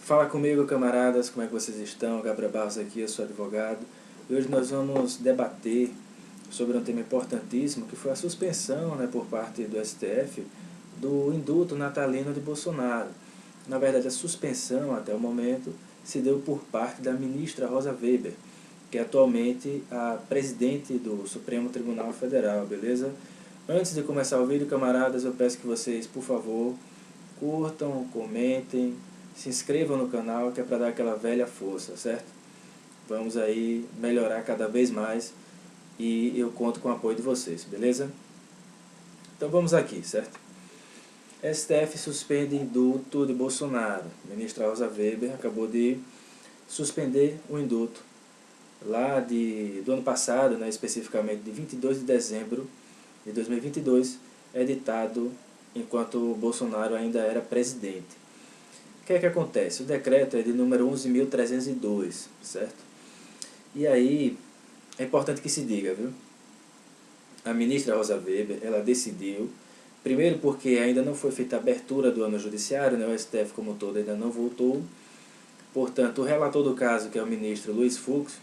Fala comigo, camaradas, como é que vocês estão? Gabriel Barros aqui, eu sou advogado. E hoje nós vamos debater sobre um tema importantíssimo, que foi a suspensão, por parte do STF do indulto natalino de Bolsonaro. Na verdade, a suspensão, até o momento, se deu por parte da ministra Rosa Weber, que é atualmente a presidente do Supremo Tribunal Federal, beleza? Antes de começar o vídeo, camaradas, eu peço que vocês, por favor, curtam, comentem, se inscrevam no canal, que é para dar aquela velha força, certo? Vamos aí melhorar cada vez mais e eu conto com o apoio de vocês, beleza? Então vamos aqui, certo? STF suspende indulto de Bolsonaro. A ministra Rosa Weber acabou de suspender o indulto lá do ano passado, especificamente de 22 de dezembro de 2022, editado enquanto Bolsonaro ainda era presidente. O que é que acontece? O decreto é de número 11.302, certo? E aí, é importante que se diga, viu? A ministra Rosa Weber, ela decidiu, primeiro porque ainda não foi feita a abertura do ano judiciário, o STF como um todo ainda não voltou, portanto, o relator do caso, que é o ministro Luiz Fux,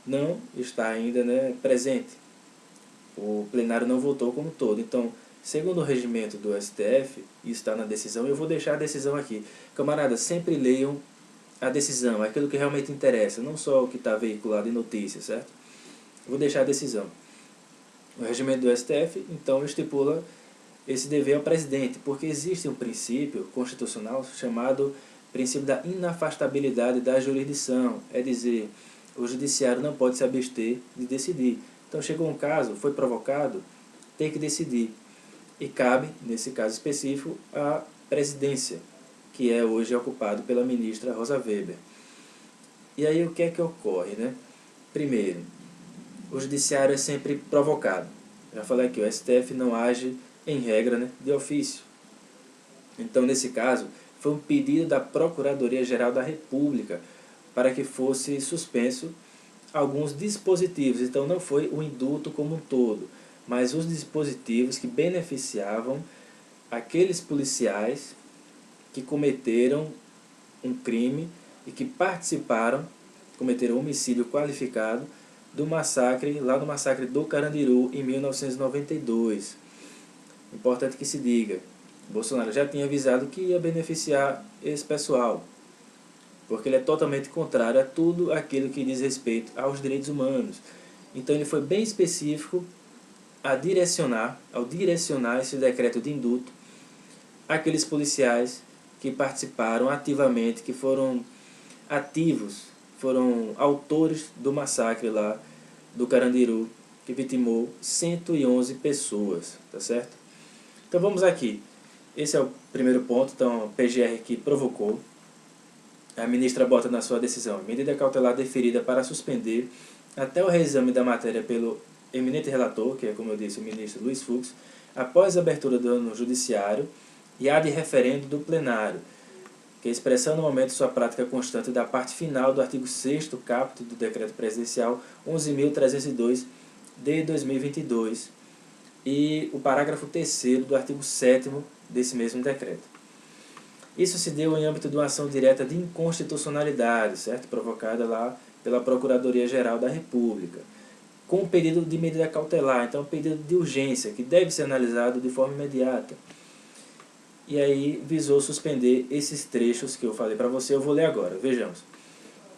não está ainda presente. O plenário não votou como um todo, então, segundo o regimento do STF, isso está na decisão, eu vou deixar a decisão aqui. Camaradas, sempre leiam a decisão, aquilo que realmente interessa, não só o que está veiculado em notícias, certo? Vou deixar a decisão. O regimento do STF, então, estipula esse dever ao presidente, porque existe um princípio constitucional chamado princípio da inafastabilidade da jurisdição, é dizer, o judiciário não pode se abster de decidir. Então chegou um caso, foi provocado, tem que decidir. E cabe, nesse caso específico, a presidência, que é hoje ocupado pela ministra Rosa Weber. E aí o que é que ocorre? Primeiro, o judiciário é sempre provocado. Já falei aqui, o STF não age em regra de ofício. Então, nesse caso, foi um pedido da Procuradoria-Geral da República para que fosse suspenso alguns dispositivos. Então, não foi o indulto como um todo, mas os dispositivos que beneficiavam aqueles policiais que cometeram um crime e que cometeram homicídio qualificado do massacre, lá no massacre do Carandiru, em 1992. Importante que se diga, Bolsonaro já tinha avisado que ia beneficiar esse pessoal, porque ele é totalmente contrário a tudo aquilo que diz respeito aos direitos humanos. Então ele foi bem específico ao direcionar esse decreto de indulto àqueles policiais que participaram ativamente, que foram ativos, foram autores do massacre lá do Carandiru, que vitimou 111 pessoas, tá certo? Então vamos aqui. Esse é o primeiro ponto, então PGR que provocou. A ministra bota na sua decisão medida cautelar deferida para suspender até o reexame da matéria pelo eminente relator, que é, como eu disse, o ministro Luiz Fux, após a abertura do ano judiciário e a de referendo do plenário, que é expressando no momento sua prática constante da parte final do artigo 6º caput do decreto presidencial 11.302 de 2022 e o parágrafo 3º do artigo 7º desse mesmo decreto. Isso se deu em âmbito de uma ação direta de inconstitucionalidade, certo? Provocada lá pela Procuradoria-Geral da República, com um pedido de medida cautelar, então um pedido de urgência, que deve ser analisado de forma imediata. E aí visou suspender esses trechos que eu falei para você, eu vou ler agora, vejamos.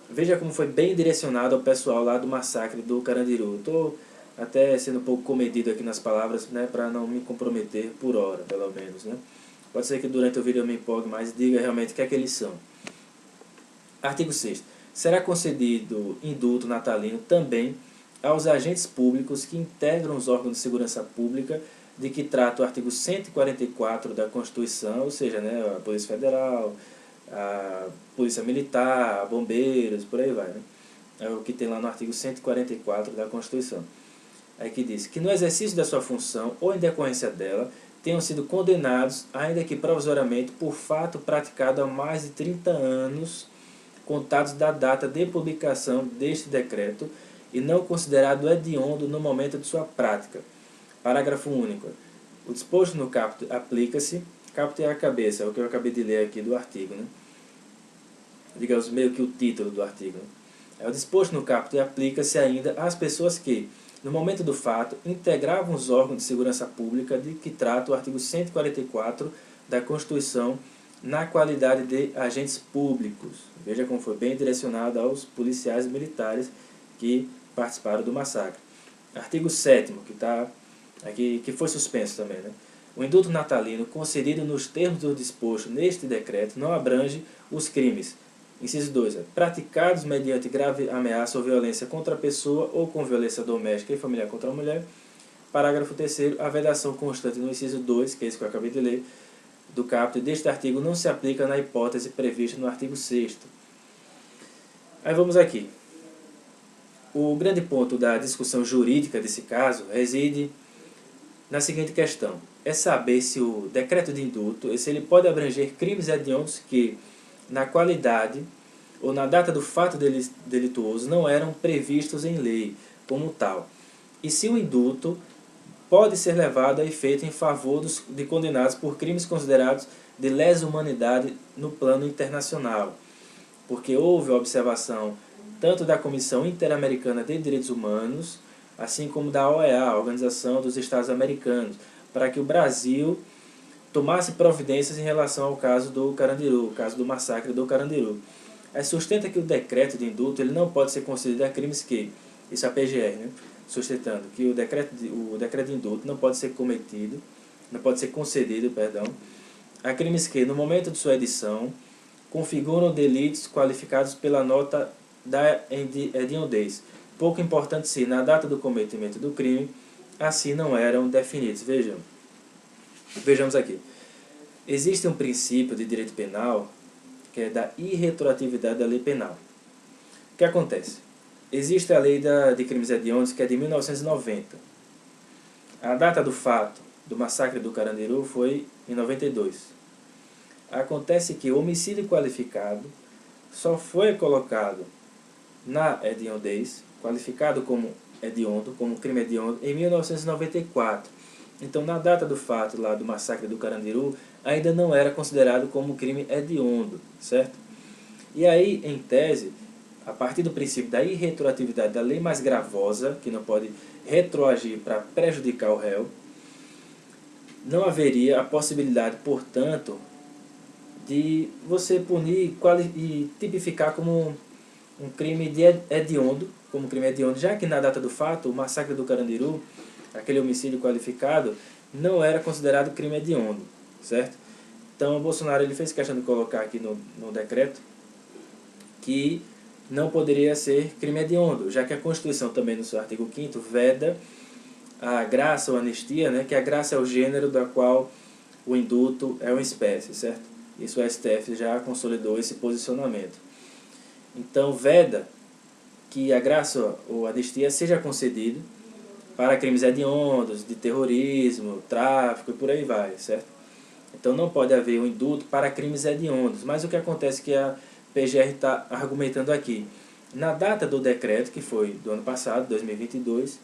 Veja como foi bem direcionado ao pessoal lá do massacre do Carandiru. Estou até sendo um pouco comedido aqui nas palavras, para não me comprometer por hora, pelo menos, Pode ser que durante o vídeo eu me empolgue, mas diga realmente o que é que eles são. Artigo 6º. Será concedido indulto natalino também aos agentes públicos que integram os órgãos de segurança pública de que trata o artigo 144 da Constituição, ou seja, a Polícia Federal, a Polícia Militar, bombeiros, por aí vai. É o que tem lá no artigo 144 da Constituição. Aí que diz que no exercício da sua função ou em decorrência dela tenham sido condenados, ainda que provisoriamente, por fato praticado há mais de 30 anos, contados da data de publicação deste decreto, e não considerado hediondo no momento de sua prática. Parágrafo único. O disposto no caput aplica-se, caput é a cabeça, é o que eu acabei de ler aqui do artigo, digamos, meio que o título do artigo, né? É o disposto no caput aplica-se ainda às pessoas que, no momento do fato, integravam os órgãos de segurança pública de que trata o artigo 144 da Constituição na qualidade de agentes públicos. Veja como foi bem direcionado aos policiais e militares que participaram do massacre. Artigo 7º, que está aqui, que foi suspenso também, né? O indulto natalino concedido nos termos do disposto neste decreto não abrange os crimes. Inciso 2. Praticados mediante grave ameaça ou violência contra a pessoa ou com violência doméstica e familiar contra a mulher. Parágrafo 3º. A vedação constante no inciso 2, que é esse que eu acabei de ler, do caput deste artigo não se aplica na hipótese prevista no artigo 6º. Aí vamos aqui. O grande ponto da discussão jurídica desse caso reside na seguinte questão. É saber se o decreto de indulto, se ele pode abranger crimes hediondos que, na qualidade ou na data do fato delituoso, não eram previstos em lei como tal. E se o indulto pode ser levado a efeito em favor de condenados por crimes considerados de lesa humanidade no plano internacional. Porque houve a observação tanto da Comissão Interamericana de Direitos Humanos, assim como da OEA, a Organização dos Estados Americanos, para que o Brasil tomasse providências em relação ao caso do Carandiru, o caso do massacre do Carandiru. Aí sustenta que o decreto de indulto ele não pode ser concedido a crimes que, isso é a PGR, né? Sustentando que o decreto de indulto não pode ser concedido, a crimes que, no momento de sua edição, configuram delitos qualificados pela nota da hediondez, pouco importante se, na data do cometimento do crime, assim não eram definidos. Vejamos aqui. Existe um princípio de direito penal que é da irretroatividade da lei penal. O que acontece? Existe a lei de crimes hediondos, que é de 1990. A data do fato do massacre do Carandiru foi em 92. Acontece que o homicídio qualificado só foi colocado na hediondez, qualificado como hediondo, como crime hediondo, em 1994. Então, na data do fato lá do massacre do Carandiru, ainda não era considerado como crime hediondo, certo? E aí, em tese, a partir do princípio da irretroatividade da lei mais gravosa, que não pode retroagir para prejudicar o réu, não haveria a possibilidade, portanto, de você punir e tipificar como um crime hediondo, já que na data do fato, o massacre do Carandiru, aquele homicídio qualificado, não era considerado crime hediondo, certo? Então, o Bolsonaro ele fez questão de colocar aqui no decreto que não poderia ser crime hediondo, já que a Constituição também, no seu artigo 5º, veda a graça ou anistia, né, que a graça é o gênero da qual o indulto é uma espécie, certo? Isso o STF já consolidou esse posicionamento. Então, veda que a graça ou anistia seja concedido para crimes hediondos, de terrorismo, tráfico e por aí vai, certo? Então não pode haver um indulto para crimes hediondos. Mas o que acontece que a PGR está argumentando aqui? Na data do decreto, que foi do ano passado, 2022,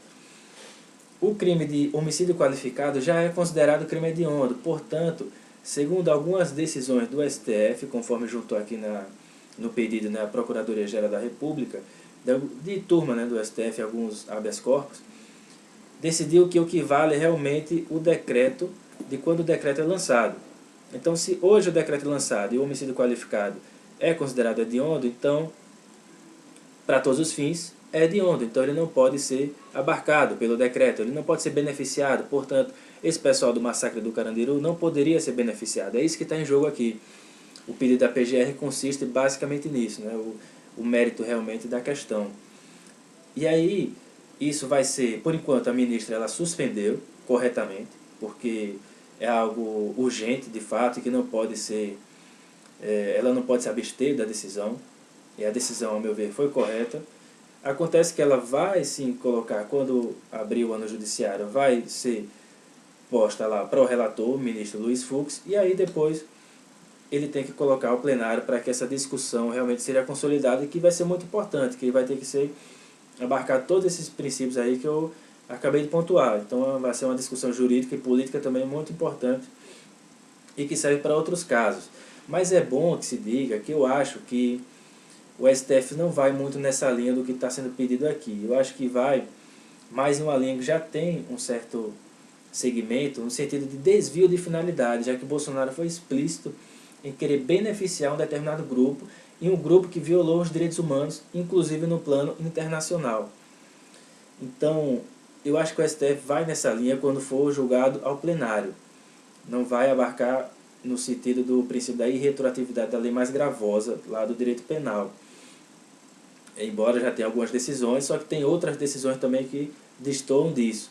o crime de homicídio qualificado já é considerado crime hediondo. Portanto, segundo algumas decisões do STF, conforme juntou aqui no pedido na Procuradoria-Geral da República, de turma, né, do STF, alguns habeas corpus, decidiu que o que vale é realmente o decreto de quando o decreto é lançado. Então, se hoje o decreto é lançado e o homicídio qualificado é considerado hediondo, então, para todos os fins, é hediondo. Então, ele não pode ser abarcado pelo decreto, ele não pode ser beneficiado. Portanto, esse pessoal do massacre do Carandiru não poderia ser beneficiado. É isso que está em jogo aqui. O pedido da PGR consiste basicamente nisso, né? O mérito realmente da questão. E aí, isso vai ser, por enquanto, a ministra ela suspendeu corretamente, porque é algo urgente, de fato, e que não pode ser, ela não pode se abster da decisão, e a decisão, ao meu ver, foi correta. Acontece que ela vai sim colocar, quando abrir o ano judiciário, vai ser posta lá para o relator, o ministro Luiz Fux, e aí depois ele tem que colocar ao plenário para que essa discussão realmente seja consolidada, e que vai ser muito importante, que vai ter que ser abarcar todos esses princípios aí que eu acabei de pontuar. Então vai ser uma discussão jurídica e política também muito importante e que serve para outros casos. Mas é bom que se diga que eu acho que o STF não vai muito nessa linha do que está sendo pedido aqui. Eu acho que vai mais em uma linha que já tem um certo segmento, no sentido de desvio de finalidade, já que Bolsonaro foi explícito em querer beneficiar um determinado grupo, e um grupo que violou os direitos humanos, inclusive no plano internacional. Então, eu acho que o STF vai nessa linha quando for julgado ao plenário. Não vai abarcar no sentido do princípio da irretroatividade da lei mais gravosa, lá do direito penal. Embora já tenha algumas decisões, só que tem outras decisões também que destoam disso.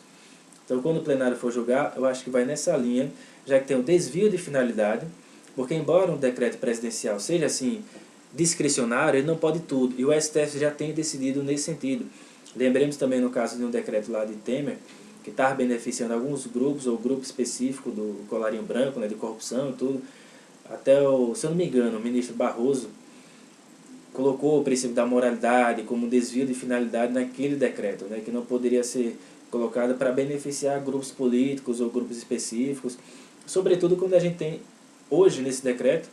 Então, quando o plenário for julgar, eu acho que vai nessa linha, já que tem um desvio de finalidade, porque embora um decreto presidencial seja assim discricionário, ele não pode tudo, e o STF já tem decidido nesse sentido. Lembremos também no caso de um decreto lá de Temer, que estava beneficiando alguns grupos, ou grupo específico do colarinho branco, né, de corrupção e tudo. Até, se eu não me engano, o ministro Barroso colocou o princípio da moralidade como um desvio de finalidade naquele decreto, né, que não poderia ser colocado para beneficiar grupos políticos ou grupos específicos, sobretudo quando a gente tem hoje nesse decreto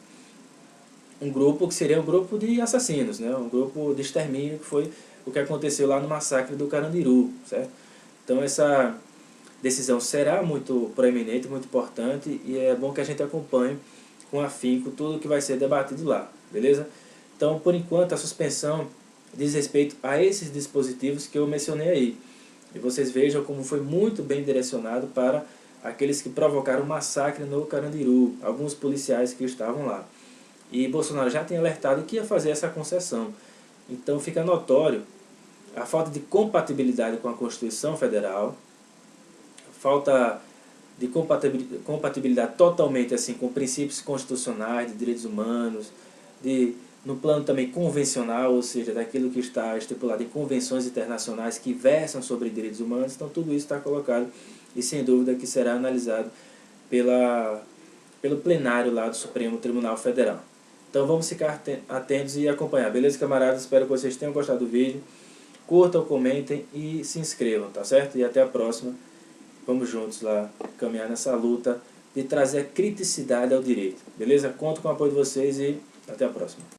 um grupo que seria um grupo de assassinos, né, um grupo de extermínio, que foi o que aconteceu lá no massacre do Carandiru, certo? Então essa decisão será muito proeminente, muito importante, e é bom que a gente acompanhe com afinco tudo que vai ser debatido lá, beleza? Então, por enquanto, a suspensão diz respeito a esses dispositivos que eu mencionei aí. E vocês vejam como foi muito bem direcionado para aqueles que provocaram o massacre no Carandiru, alguns policiais que estavam lá. E Bolsonaro já tem alertado que ia fazer essa concessão. Então fica notório a falta de compatibilidade com a Constituição Federal, falta de compatibilidade totalmente assim com princípios constitucionais, de direitos humanos, no plano também convencional, ou seja, daquilo que está estipulado em convenções internacionais que versam sobre direitos humanos. Então tudo isso está colocado e sem dúvida que será analisado pelo plenário lá do Supremo Tribunal Federal. Então vamos ficar atentos e acompanhar, beleza, camaradas? Espero que vocês tenham gostado do vídeo. Curtam, comentem e se inscrevam, tá certo? E até a próxima. Vamos juntos lá caminhar nessa luta de trazer a criticidade ao direito, beleza? Conto com o apoio de vocês e até a próxima.